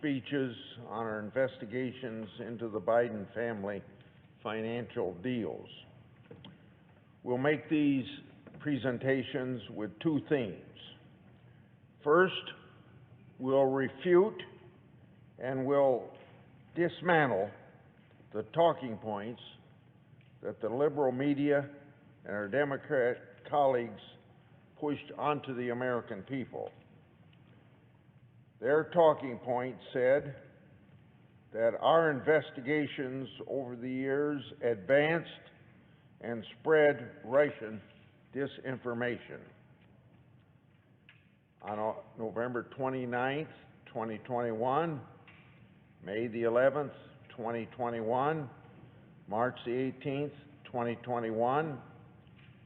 speeches on our investigations into the Biden family financial deals. We'll make these presentations with two themes. First, we'll refute and we'll dismantle the talking points that the liberal media and our Democrat colleagues pushed onto the American people. Their talking point said that our investigations over the years advanced and spread Russian disinformation. On November 29th, 2021, May the 11th, 2021, March the 18th, 2021,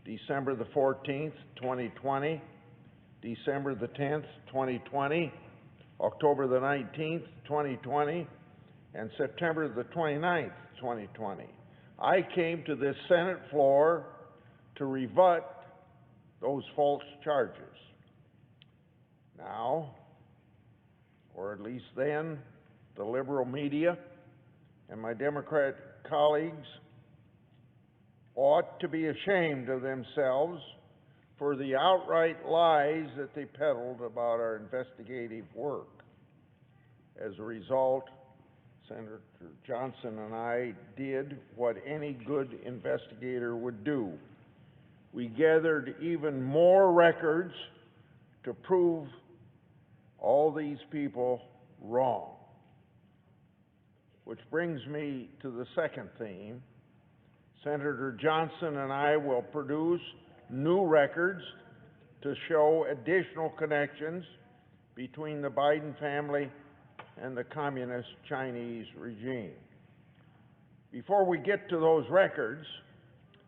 December the 14th, 2020, December the 10th, 2020, October the 19th, 2020, and September the 29th, 2020. I came to this Senate floor to rebut those false charges. Now, or at least then, the liberal media and my Democrat colleagues ought to be ashamed of themselves for the outright lies that they peddled about our investigative work. As a result, Senator Johnson and I did what any good investigator would do. We gathered even more records to prove all these people wrong. Which brings me to the second theme. Senator Johnson and I will produce new records to show additional connections between the Biden family and the communist Chinese regime. Before we get to those records,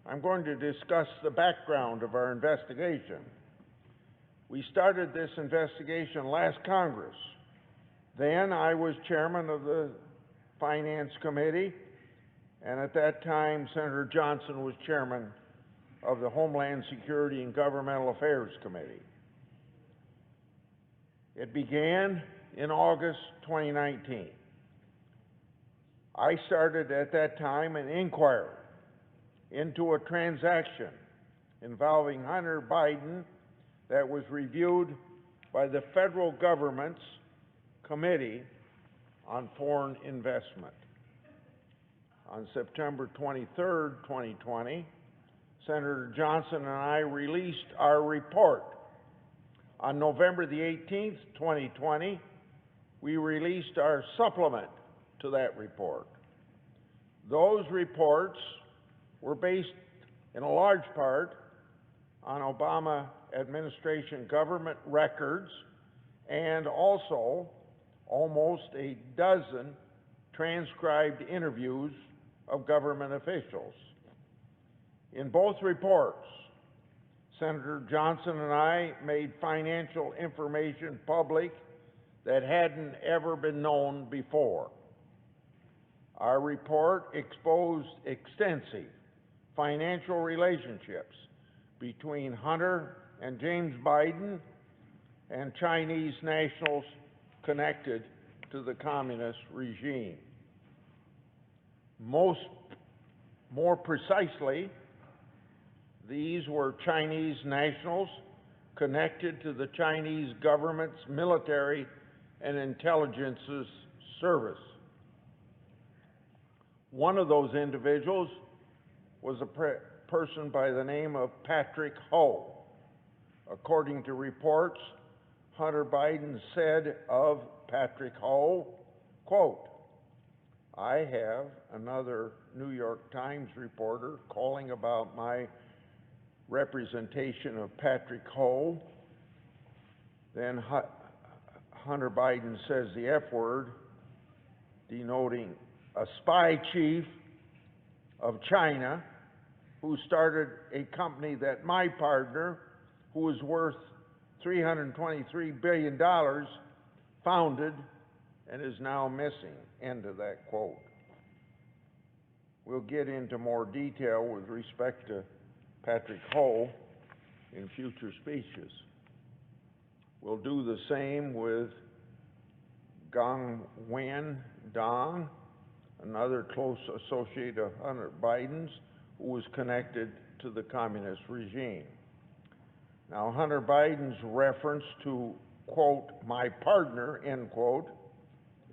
I'm going to discuss the background of our investigation. We started this investigation last Congress. Then I was chairman of the Finance Committee, and at that time, Senator Johnson was chairman of the Homeland Security and Governmental Affairs Committee. It began in August 2019. I started at that time an inquiry into a transaction involving Hunter Biden that was reviewed by the federal government's Committee on Foreign Investment. On September 23rd, 2020, Senator Johnson and I released our report. On November the 18th, 2020, we released our supplement to that report. Those reports were based in a large part on Obama administration government records and also almost a dozen transcribed interviews of government officials. In both reports, Senator Johnson and I made financial information public that hadn't ever been known before. Our report exposed extensive financial relationships between Hunter and James Biden and Chinese nationals connected to the communist regime. More precisely, these were Chinese nationals connected to the Chinese government's military and intelligence service. One of those individuals was a person by the name of Patrick Ho. According to reports, Hunter Biden said of Patrick Ho, quote, "I have another New York Times reporter calling about my representation of Patrick Ho." Then Hunter Biden says the F word, denoting a spy chief of China who started a company that my partner, who is worth $323 billion, founded and is now missing. End of that quote. We'll get into more detail with respect to Patrick Ho in future speeches. We'll do the same with Gongwen Dong, another close associate of Hunter Biden's, who was connected to the communist regime. Now, Hunter Biden's reference to, quote, my partner, end quote,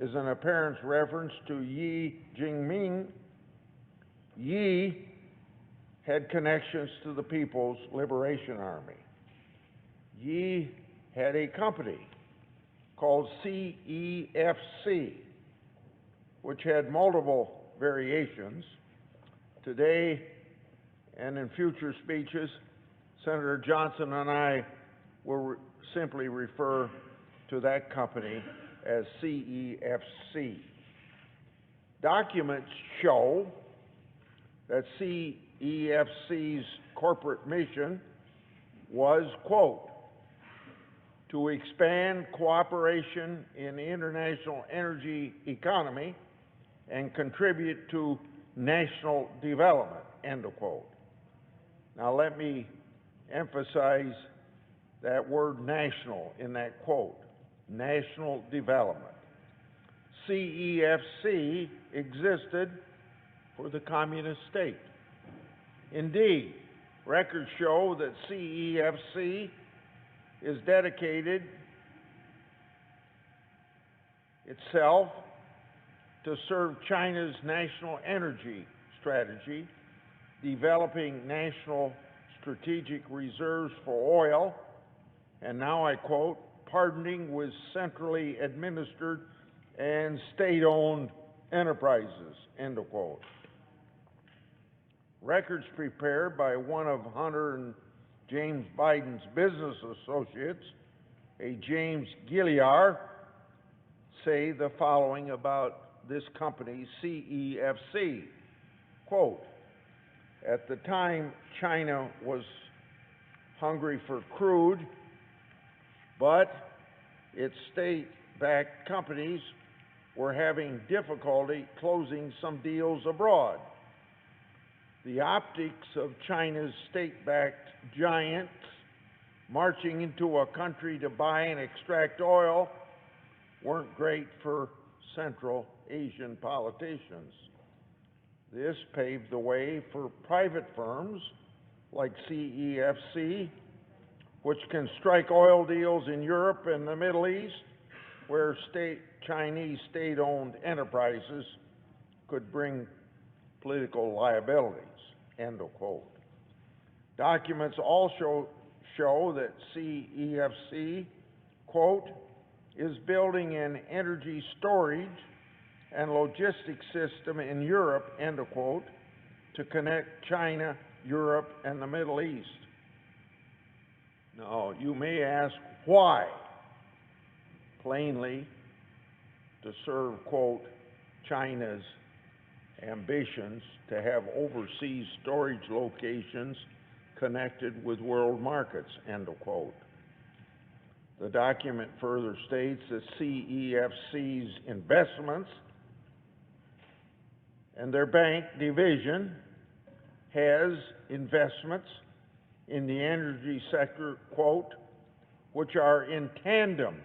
is an apparent reference to Yi Jinping. Yi had connections to the People's Liberation Army. Yi had a company called CEFC, which had multiple variations. Today and in future speeches, Senator Johnson and I will simply refer to that company as CEFC. Documents show that CEFC's corporate mission was, quote, to expand cooperation in the international energy economy and contribute to national development, end of quote. Now let me emphasize that word national in that quote, national development. CEFC existed for the communist state. Indeed, records show that CEFC is dedicated itself to serve China's national energy strategy, developing national strategic reserves for oil, and now I quote, partnering with centrally administered and state-owned enterprises, end of quote. Records prepared by one of Hunter and James Biden's business associates, a James Gilliar, say the following about this company, CEFC. Quote, at the time, China was hungry for crude, but its state-backed companies were having difficulty closing some deals abroad. The optics of China's state-backed giants marching into a country to buy and extract oil weren't great for Central Asian politicians. This paved the way for private firms like CEFC, which can strike oil deals in Europe and the Middle East, where Chinese state-owned enterprises could bring political liabilities, end of quote. Documents also show that CEFC, quote, is building an energy storage and logistics system in Europe, end of quote, to connect China, Europe, and the Middle East. Now, you may ask why? Plainly, to serve, quote, China's ambitions to have overseas storage locations connected with world markets, end of quote. The document further states that CEFC's investments and their bank division has investments in the energy sector, quote, which are in tandem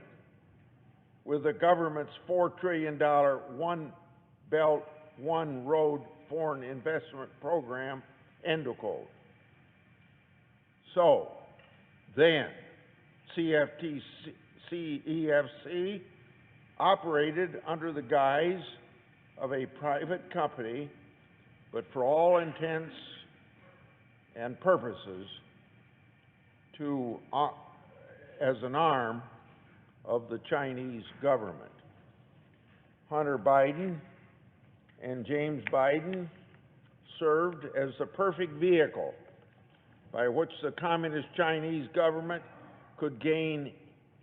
with the government's $4 trillion One Belt, One Road foreign investment program, end of quote. So, then, CEFC operated under the guise of a private company, but for all intents and purposes, as an arm of the Chinese government. Hunter Biden and James Biden served as the perfect vehicle by which the communist Chinese government could gain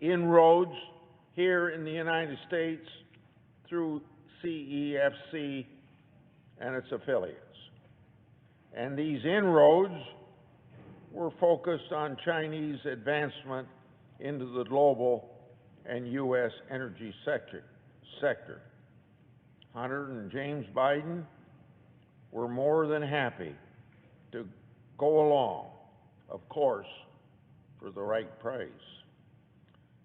inroads here in the United States through CEFC and its affiliates. And these inroads were focused on Chinese advancement into the global and U.S. energy sector. Hunter and James Biden were more than happy to go along, of course, for the right price.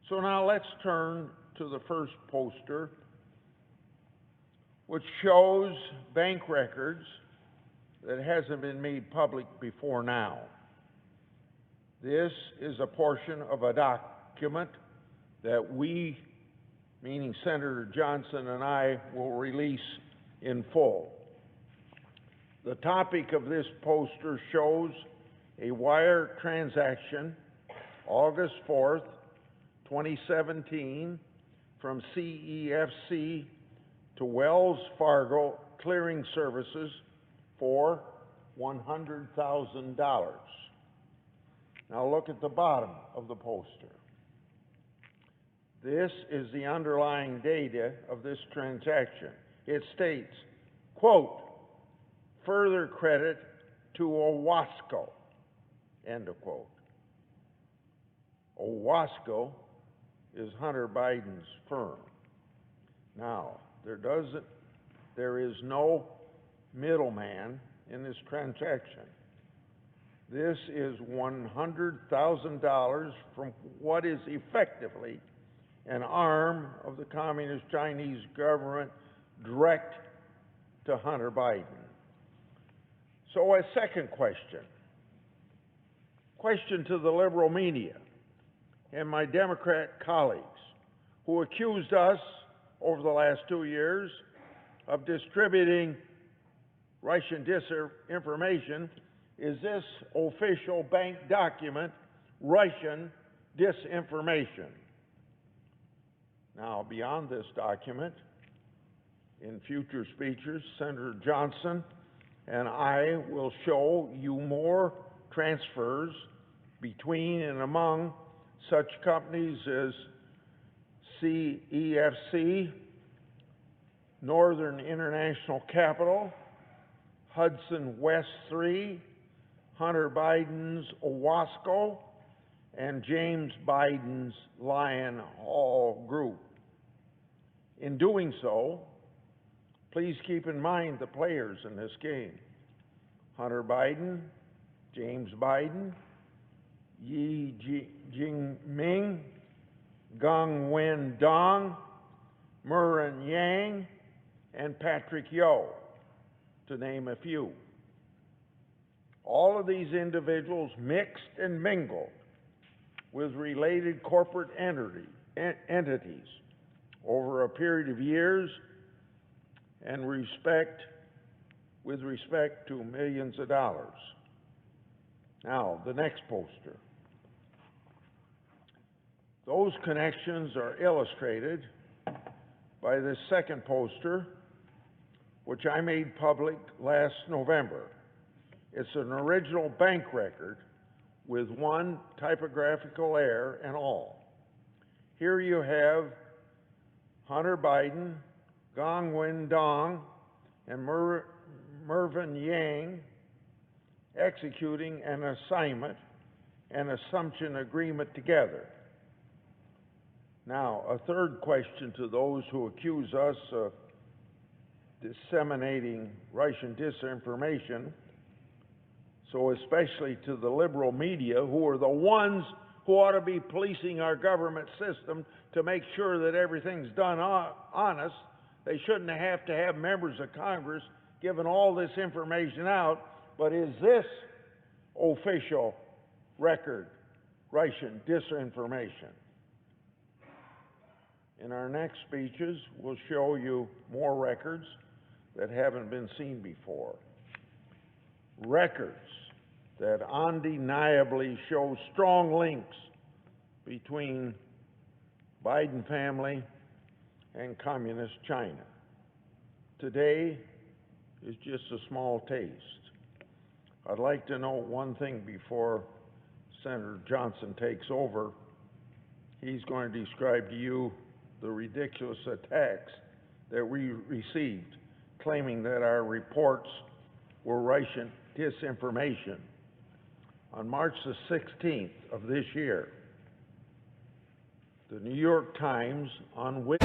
So now let's turn to the first poster, which shows bank records that hasn't been made public before now. This is a portion of a document that we, meaning Senator Johnson and I, will release in full. The topic of this poster shows a wire transaction, August 4th, 2017, from CEFC to Wells Fargo Clearing Services for $100,000. Now look at the bottom of the poster. This is the underlying data of this transaction. It states, quote, further credit to Owasco, end of quote. Owasco is Hunter Biden's firm. Now, there is no middleman in this transaction. This is $100,000 from what is effectively an arm of the Communist Chinese government direct to Hunter Biden. So a second question to the liberal media and my Democrat colleagues who accused us over the last 2 years of distributing Russian disinformation. Is this official bank document Russian disinformation? Now, beyond this document, in future speeches, Senator Johnson and I will show you more transfers between and among such companies as CEFC, Northern International Capital, Hudson West 3, Hunter Biden's Owasco, and James Biden's Lion Hall Group. In doing so, please keep in mind the players in this game. Hunter Biden, James Biden, Yi Jinping, Gong Wen Dong, Murren Yang, and Patrick Yo, to name a few. All of these individuals mixed and mingled with related corporate entities over a period of years and with respect to millions of dollars. Now, the next poster. Those connections are illustrated by this second poster, which I made public last November. It's an original bank record with one typographical error and all. Here you have Hunter Biden, Gong Wen Dong, and Mervyn Yang executing an assignment and assumption agreement together. Now, a third question to those who accuse us of disseminating Russian disinformation, so especially to the liberal media, who are the ones who ought to be policing our government system to make sure that everything's done honest. They shouldn't have to have members of Congress giving all this information out, but is this official record Russian disinformation? In our next speeches, we'll show you more records that haven't been seen before. Records that undeniably show strong links between Biden family and Communist China. Today is just a small taste. I'd like to note one thing before Senator Johnson takes over. He's going to describe to you the ridiculous attacks that we received, claiming that our reports were Russian disinformation. On March the 16th of this year, the New York Times, on which